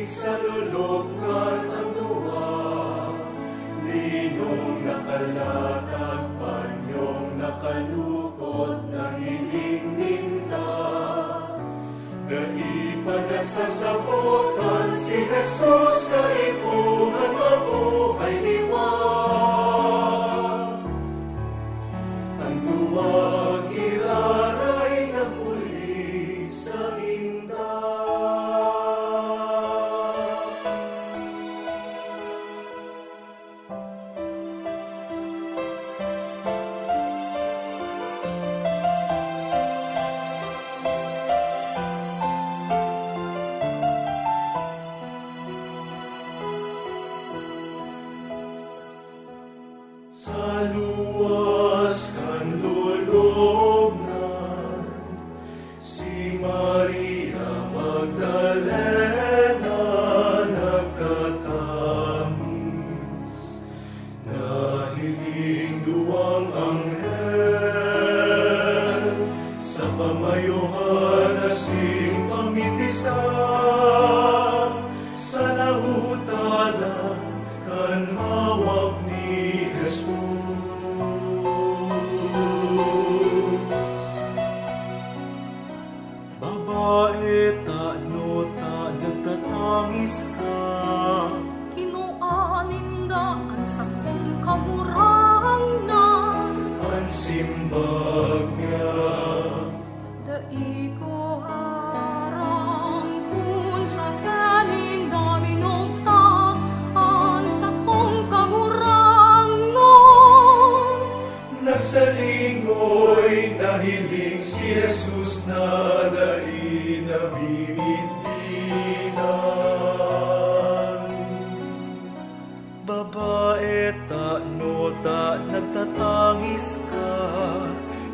sa lulubngan ang duwa, linong nakalatag, panyong nakalukot na hilingninda. Daipa nasasabutan si Jesus, kaibuhan mabuhay liwan. Ang duwag iraray na huli sa inda. Sa luwas kan lulubnan, si Maria Magdalena nagkatamis. Nahiling duwang anghel sa pamayuhan asing pamitisan, sa nahutada kan hawak ni Jesus. Babae, tano ta, nagtatangis ka. Kinuaninda ang sakong kagurangan. Ang simbag niya, Dai ko harang kun sa kanin daminugta ang sakong kagurangan. nagsalingoy, nahiling si Jesus na dai nabibigbinan. Babae, tano ta, nagtatangis ka,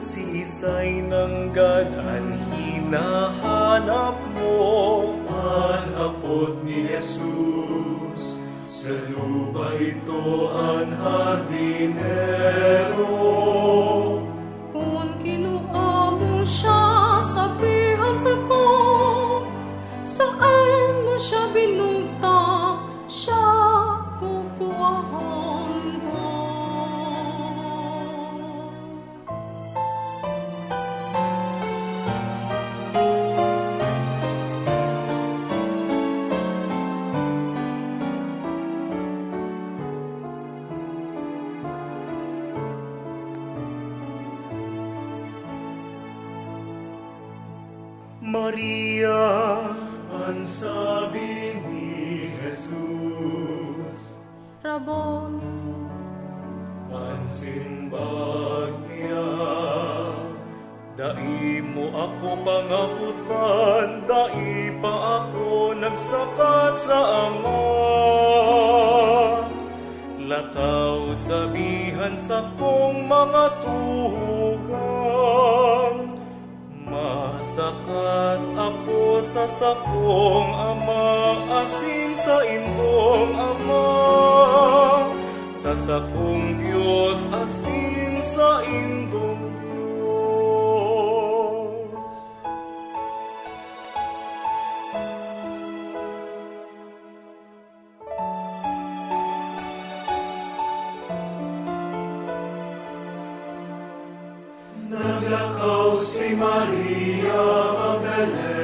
si isa'y nangganan, hinahanap mo ang apot ni Jesus. Sa lupa ito ang hardinero. Kung kinuha mo siya, sabihan sa ko, saan mo siya binugta, siya kukuhahan ko. Maria, ang sabi ni Jesus, Rabboni, ang simbag niya. Dai mo ako pangabutan, dai pa ako nagsakat sa Ama. Lakaw sabihan sa kong mga tuhugan, masakat ako sa sakong Ama, asin sa indong Ama, sa sakong Diyos, asin sa indong Diyos. Naglakaw si Maria Magdalena